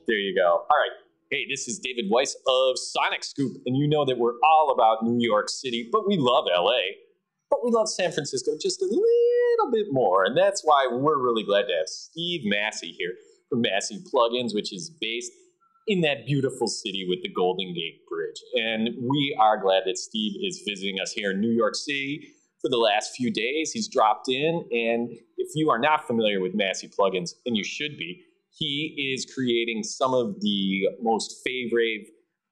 There you go. All right. Hey, this is David Weiss of SonicScoop, and you know that we're all about New York City, but we love LA. But we love San Francisco just a little bit more, and that's why we're really glad to have Steve Massey here from Massey Plugins, which is based in that beautiful city with the Golden Gate Bridge. And we are glad that Steve is visiting us here in New York City for the last few days. He's dropped in, and if you are not familiar with Massey Plugins, and you should be, he is creating some of the most favorite,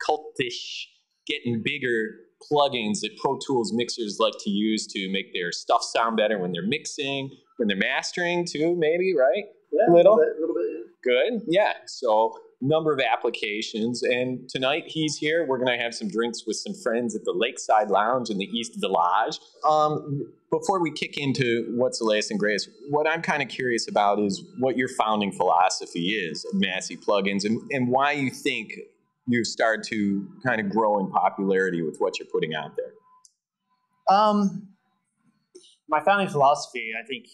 cultish, getting bigger plugins that Pro Tools mixers like to use to make their stuff sound better when they're mixing, when they're mastering too, maybe, right? Yeah, a little bit. Good, yeah. So, number of applications, and tonight he's here. We're going to have some drinks with some friends at the Lakeside Lounge in the East Village. Before we kick into what's the latest and greatest, what I'm kind of curious about is what your founding philosophy is of Massey Plugins and why you think you've started to kind of grow in popularity with what you're putting out there. My founding philosophy, I think,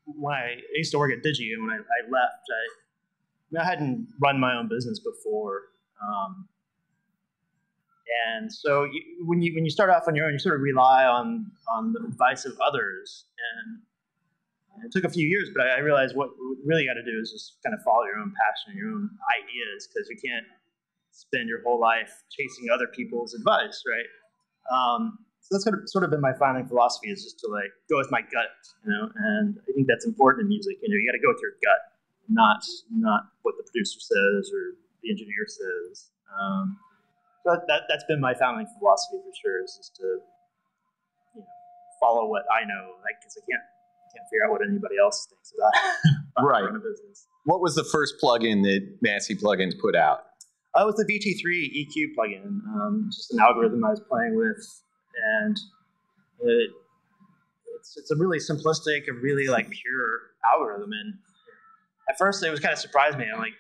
when I used to work at Digi, and when I left, I hadn't run my own business before, and so when you start off on your own, you sort of rely on the advice of others. And it took a few years, but I realized what you really got to do is just kind of follow your own passion, your own ideas, because you can't spend your whole life chasing other people's advice, right? So that's sort of been my founding philosophy, is just to like go with my gut, and I think that's important in music. You got to go with your gut, not what the producer says or the engineer says. So that's been my founding philosophy for sure, is just to follow what I know, because I can't figure out what anybody else thinks about right. running a business. What was the first plugin that Massey Plugins put out? It was the VT3 EQ plugin, just an algorithm I was playing with, and it's a really simplistic, a really like pure algorithm. And at first, it was kind of surprised me. I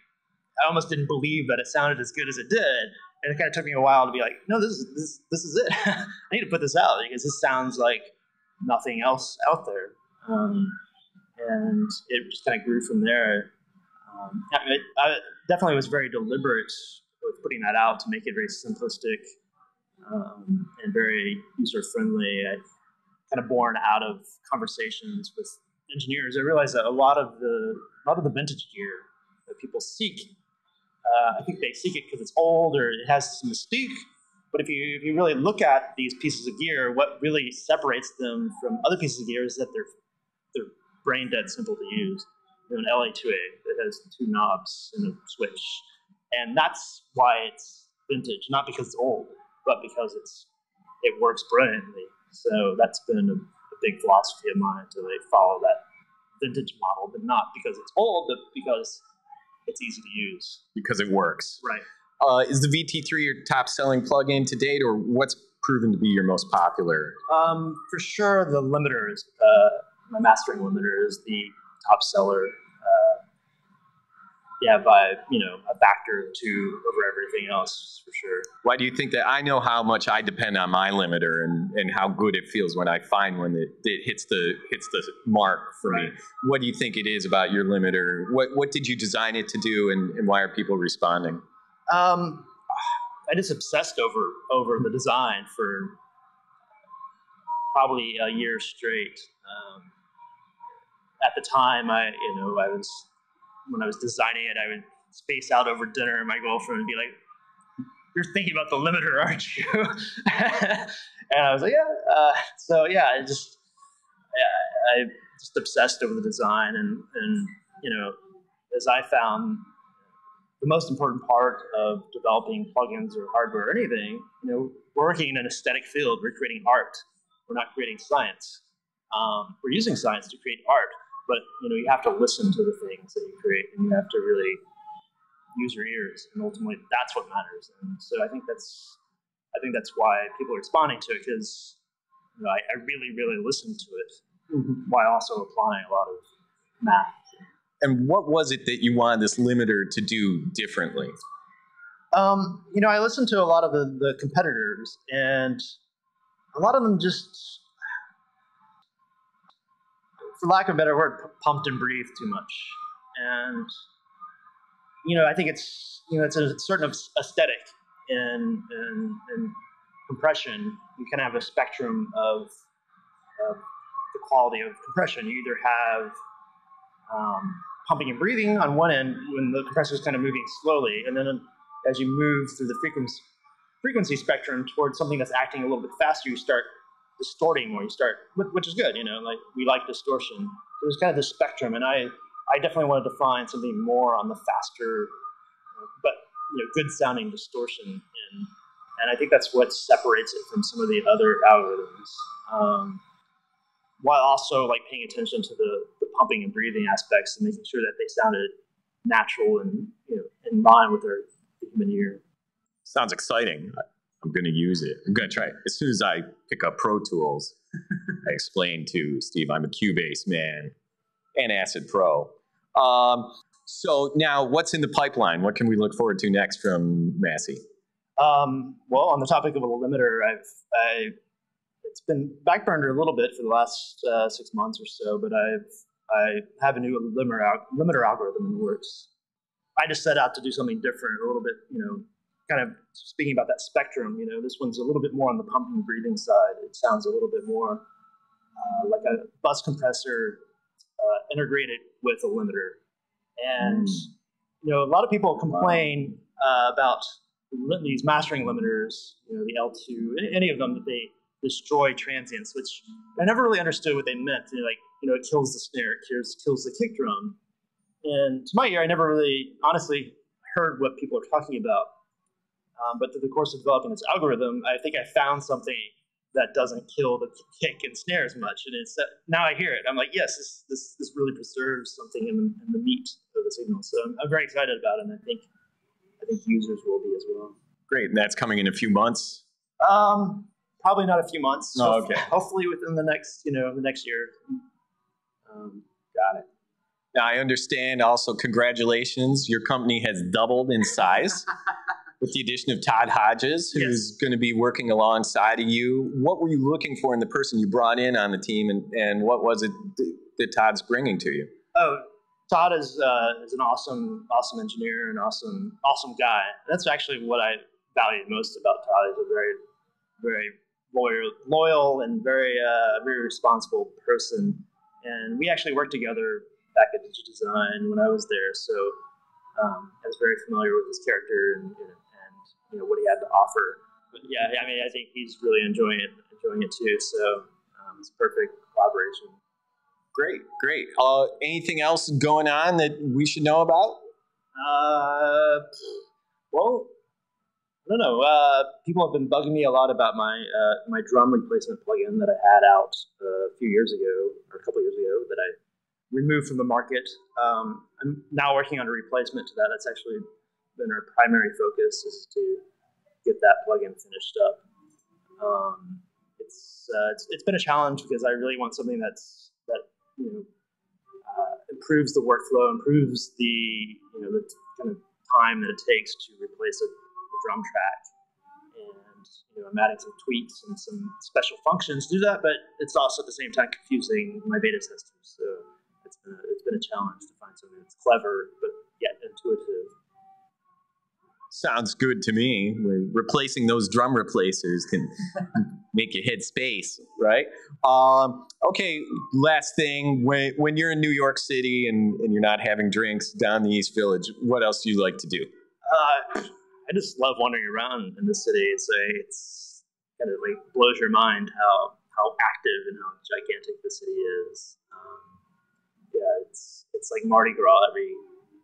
almost didn't believe that it sounded as good as it did. And it kind of took me a while to be like, no, this is it. I need to put this out because this sounds like nothing else out there. And it just kind of grew from there. I definitely was very deliberate with putting that out to make it very simplistic and very user-friendly. I kind of born out of conversations with engineers. I realized that a lot of the vintage gear that people seek, I think they seek it because it's old or it has some mystique. But if you really look at these pieces of gear, what really separates them from other pieces of gear is that they're brain dead simple to use. An LA2A that has 2 knobs and a switch, and that's why it's vintage. Not because it's old, but because it works brilliantly. So that's been a big philosophy of mine, to follow that vintage model, but not because it's old, but because it's easy to use. Because it works. Right. Is the VT3 your top-selling plugin to date, or what's proven to be your most popular? For sure, the limiter is my mastering limiter is the top seller. By a factor of 2 over everything else, for sure. Why do you think that? I know how much I depend on my limiter and how good it feels when I find one that hits the mark for me. What do you think it is about your limiter? What did you design it to do, and why are people responding? I just obsessed over the design for probably a year straight. At the time, when I was designing it, I would space out over dinner, and my girlfriend would be like, "You're thinking about the limiter, aren't you?" And I was like, "Yeah." I just obsessed over the design, and as I found, the most important part of developing plugins or hardware or anything, we're working in an aesthetic field. We're creating art. We're not creating science. We're using science to create art. But you have to listen to the things that you create, and you have to really use your ears, and ultimately that's what matters. And so I think that's why people are responding to it, because I really, really listen to it while also applying a lot of math. And what was it that you wanted this limiter to do differently? I listened to a lot of the competitors, and a lot of them just, for lack of a better word, pumped and breathed too much. And I think it's a certain aesthetic and compression. You kind of have a spectrum of the quality of compression. You either have pumping and breathing on one end when the compressor is kind of moving slowly, and then as you move through the frequency spectrum towards something that's acting a little bit faster, you start distorting more. Which is good, like we like distortion. So there's kind of this spectrum, and I definitely wanted to find something more on the faster, but good sounding distortion, and I think that's what separates it from some of the other algorithms. While also like paying attention to the pumping and breathing aspects and making sure that they sounded natural and in line with the human ear. Sounds exciting. I'm going to use it. I'm going to try it. As soon as I pick up Pro Tools, I explain to Steve I'm a Cubase man and Acid Pro. So now what's in the pipeline? What can we look forward to next from Massey? Well, on the topic of a limiter, it's been backburned a little bit for the last 6 months or so, but I have a new limiter algorithm in the works. I just set out to do something different, a little bit, kind of speaking about that spectrum. This one's a little bit more on the pumping and breathing side. It sounds a little bit more like a bus compressor integrated with a limiter. And a lot of people complain about these mastering limiters, the L2, any of them, that they destroy transients, which I never really understood what they meant. It kills the snare, it kills the kick drum. And to my ear, I never really honestly heard what people are talking about. But through the course of developing this algorithm, I think I found something that doesn't kill the kick and snare as much. And it's now I hear it, I'm like, yes, this really preserves something in the meat of the signal. So I'm very excited about it, and I think users will be as well. Great, and that's coming in a few months. Probably not a few months. Oh, okay. Hopefully within the next year. Got it. Now I understand also, congratulations, your company has doubled in size with the addition of Todd Hodges, who's going to be working alongside of you. What were you looking for in the person you brought in on the team, and what was it that Todd's bringing to you? Oh, Todd is an awesome engineer and awesome guy. That's actually what I valued most about Todd. He's a very, very loyal and very responsible person. And we actually worked together back at DigiDesign when I was there, so I was very familiar with his character and what he had to offer. But yeah, I mean, I think he's really enjoying it too. So it's perfect collaboration. Great. Anything else going on that we should know about? Well, I don't know. People have been bugging me a lot about my drum replacement plugin that I had out a couple years ago that I removed from the market. I'm now working on a replacement to that. That's actually been our primary focus, is to get that plugin finished up. It's been a challenge because I really want something that improves the workflow, improves the kind of time that it takes to replace a drum track, and I'm adding some tweaks and some special functions to do that, but it's also at the same time confusing my beta testers. So it's been a challenge to find something that's clever but yet intuitive. Sounds good to me. Replacing those drum replacers can make you hit space, right? Okay, last thing. When you're in New York City and you're not having drinks down the East Village, what else do you like to do? I just love wandering around in the city. It's kind of like blows your mind how active and how gigantic the city is. It's like Mardi Gras every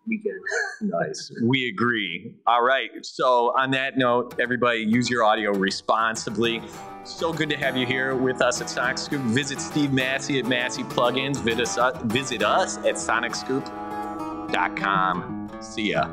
weekend. Nice. We agree. All right. So on that note, everybody, use your audio responsibly. So good to have you here with us at SonicScoop. Visit Steve Massey at Massey Plugins. Visit us at SonicScoop.com. See ya.